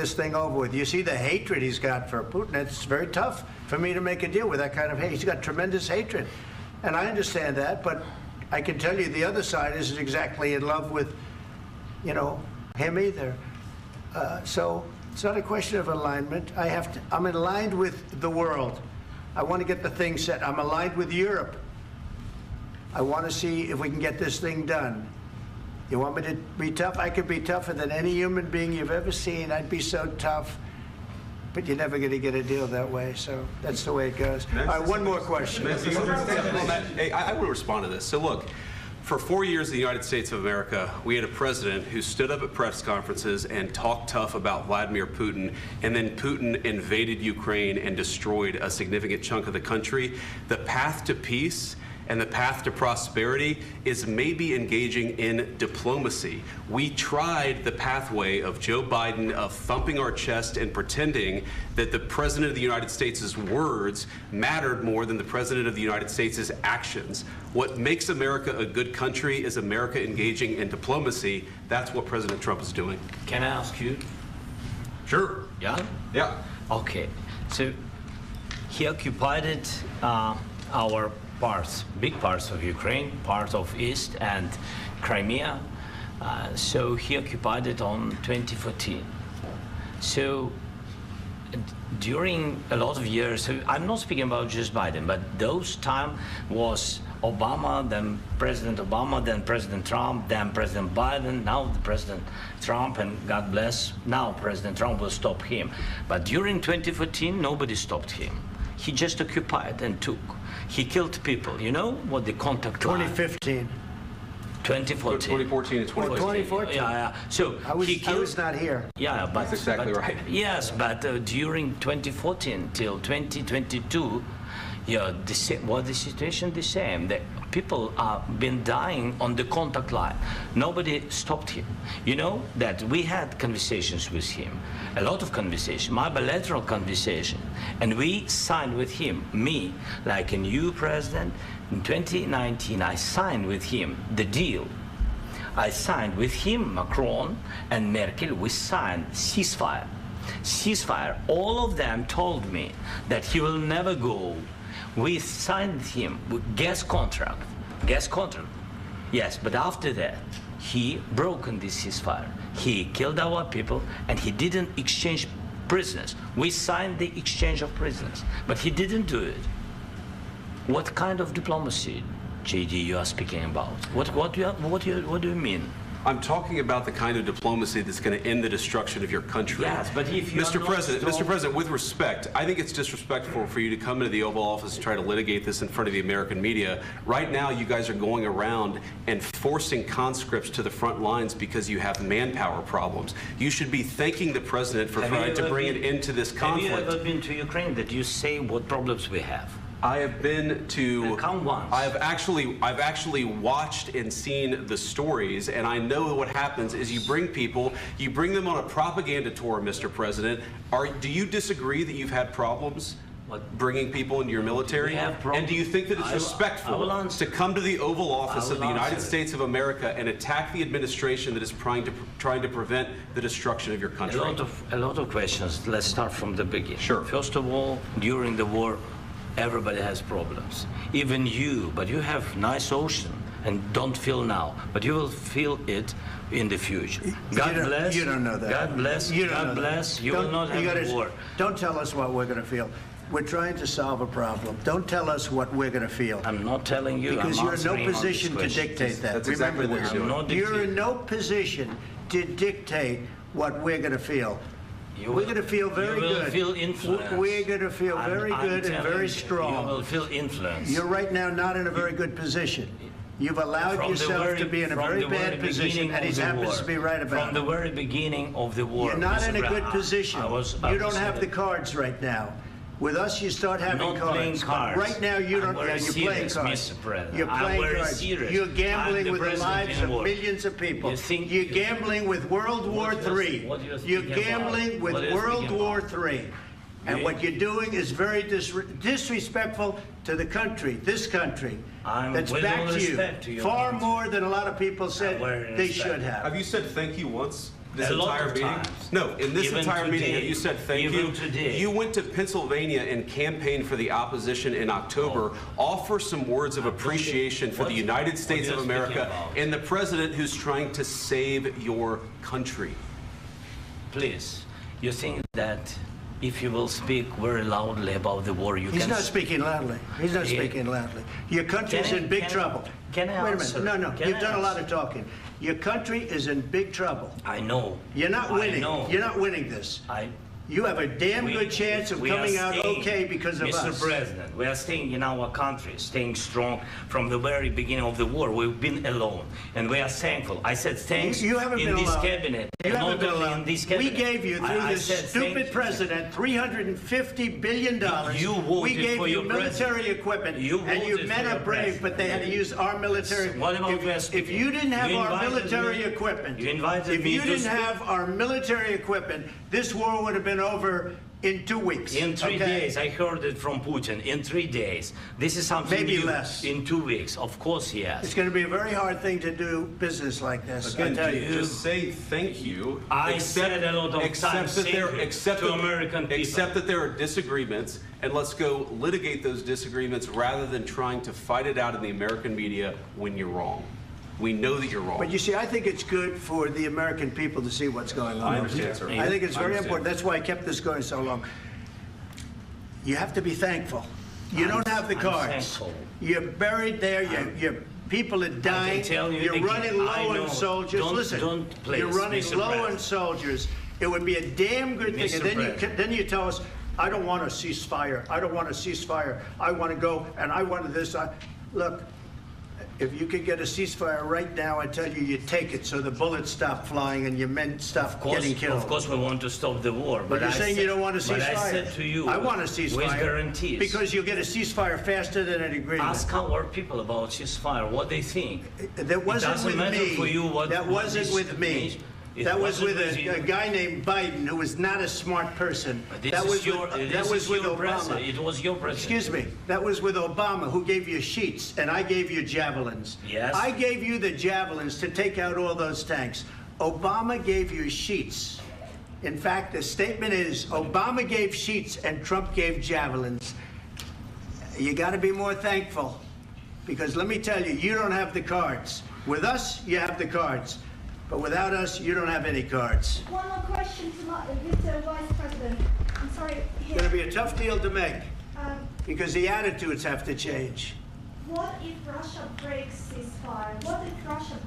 this thing over with. You see the hatred he's got for Putin. It's very tough for me to make a deal with that kind of hate. He's got tremendous hatred. And I understand that, but I can tell you the other side isn't exactly in love with, you know, him either. So it's not a question of alignment. I'm aligned with the world. I want to get the thing set. I'm aligned with Europe. I want to see if we can get this thing done. You want me to be tough? I could be tougher than any human being you've ever seen. I'd be so tough. But you're never going to get a deal that way, so that's the way it goes. All right, one more question. Hey, I want to respond to this. So look, for 4 years in the United States of America, we had a president who stood up at press conferences and talked tough about Vladimir Putin, and then Putin invaded Ukraine and destroyed a significant chunk of the country. The path to peace and the path to prosperity is maybe engaging in diplomacy. We tried the pathway of Joe Biden of thumping our chest and pretending that the President of the United States' words mattered more than the President of the United States' actions. What makes America a good country is America engaging in diplomacy. That's what President Trump is doing. Can I ask you? Sure. Yeah? Yeah. Okay. So he occupied it, our parts, big parts of Ukraine, part of East and Crimea. So he occupied it on 2014. So during a lot of years, so I'm not speaking about just Biden, but those time was Obama, then President Obama, then President Trump, then President Biden, now the President Trump, and God bless, now President Trump will stop him. But during 2014, nobody stopped him. He just occupied and took. He killed people. You know what the contact line? 2015. 2014. 2014 and 2014. 2014. Yeah. So I was not here. Yeah, but that's exactly right. Yes, but during 2014 till 2022, yeah, the situation the same. The people have been dying on the contact line. Nobody stopped him. You know that we had conversations with him, a lot of conversation, my bilateral conversation, and we signed with him, me, like a new president. In 2019, I signed with him the deal. I signed with him, Macron and Merkel, we signed ceasefire. Ceasefire, all of them told me that he will never go. We signed him with gas contract, yes, but after that, he broken this ceasefire. He killed our people and he didn't exchange prisoners. We signed the exchange of prisoners, but he didn't do it. What kind of diplomacy, JD, you are speaking about? What do you mean? I'm talking about the kind of diplomacy that's going to end the destruction of your country. Yes, but if you Mr. President, with respect, I think it's disrespectful for you to come into the Oval Office and try to litigate this in front of the American media. Right now, you guys are going around and forcing conscripts to the front lines because you have manpower problems. You should be thanking the President for trying to bring it into this conflict. Have you ever been to Ukraine that you say what problems we have? I have been to. Come once. I've actually watched and seen the stories, and I know what happens is you bring them on a propaganda tour, Mr. President. Do you disagree that you've had problems bringing people into your military? And do you think that it's respectful to come to the Oval Office of the United States of America and attack the administration that is trying to prevent the destruction of your country? A lot of questions. Let's start from the beginning. Sure. First of all, during the war, everybody has problems, even you, but you have nice ocean and don't feel now, but you will feel it in the future. God bless. You don't know that. God bless. God bless. You will not have a war. Don't tell us what we're going to feel. We're trying to solve a problem. Don't tell us what we're going to feel. I'm not telling you. Because you're in no position to dictate that. That's exactly what you're doing. You're in no position to dictate what we're going to feel. We're going to feel very good. You will feel influence. We're going to feel very good and very strong. You will feel influence. You're right now not in a very good position. You've allowed yourself to be in a very bad position, and he happens to be right about it. From the very beginning of the war. You're not in a good position. You don't have the cards right now. With us, you start having cards. Right now, you don't. You're playing cards. You're playing cards. You're gambling with the lives of millions of people. You're gambling with World War III. You're gambling with World War III. And what you're doing is very disrespectful to the country, this country, that's back to you, far more than a lot of people said they should have. Have you said thank you once? this A lot entire of meeting? times. No, in this Even entire meeting, today. have you said thank Even you? today. You went to Pennsylvania and campaigned for the opposition in October. Offer some words of appreciation for the United States what of you're speaking America about? and the president who's trying to save your country. Please, you think that if you will speak very loudly about the war, you He's can... not speaking loudly. He's not He- speaking loudly. Your country's Can I- in big can I- trouble. can I Wait a answer? minute. No, Can you've I done a lot answer? of talking. Your country is in big trouble. I know. You're not winning. I know. You're not winning this. You have a damn We- good chance of we are coming out staying, okay because of Mr. us. President, we are staying in our country, staying strong from the very beginning of the war. We've been alone, and we are thankful. I said thanks You haven't in been this alone. cabinet. You and haven't not been only alone. in this We cabinet. gave you, through I this said stupid thank you. president, $350 billion. You voted We gave for you your military president. equipment, You and you voted men for are your brave, but they had to president. use our military. What about If West you didn't have You our invited military me- equipment, you invited if me you to didn't speak. have our military equipment, this war would have been over in 2 weeks. In 3 okay? days, I heard it from Putin. In 3 days, this is something Maybe new. less. In 2 weeks, of course, It's yes. going to be a very hard thing to do business like this. I Again, tell you. just say thank you. I said a lot of accept times that thank there, you accept to that- American people. Accept that there are disagreements, and let's go litigate those disagreements rather than trying to fight it out in the American media when you're wrong. We know that you're wrong. But you see, I think it's good for the American people to see what's going on. I understand, sir. I think it's I very understand. important. That's why I kept this going so long. You have to be thankful. You don't have the I'm cards. thankful. You're buried there. Your people are dying. tell you You're again, running low I know. on soldiers. Don't- Listen, don't, please, you're running Mr. low on President. soldiers. It would be a damn good thing. Mr. And then President. then you tell us, I don't want a ceasefire. I don't want a ceasefire. I want to go and I want this. Look, if you could get a ceasefire right now, I tell you, you take it so the bullets stop flying and your men stop getting killed. Of course, we want to stop the war. But you're I saying said- you don't want a ceasefire. But I said to you, I want a ceasefire. with guarantees. Because you'll get a ceasefire faster than an agreement. Ask our people about ceasefire, what they think. That wasn't doesn't with matter me. for you what- That what wasn't this with me. means. It That was wasn't with with you. a guy named Biden who was not a smart person. This That is was your, with, this that was is with your Obama. president. It was your president. Excuse me. That was with Obama, who gave you sheets, and I gave you javelins. Yes. I gave you the javelins to take out all those tanks. Obama gave you sheets. In fact, the statement is Obama gave sheets and Trump gave javelins. You got to be more thankful, because let me tell you, you don't have the cards. With us, you have the cards. But without us, you don't have any cards. One more question to Mr. Vice President. I'm sorry. It's going to be a tough deal to make, Um, because the attitudes have to change. what if Russia breaks ceasefire? What if Russia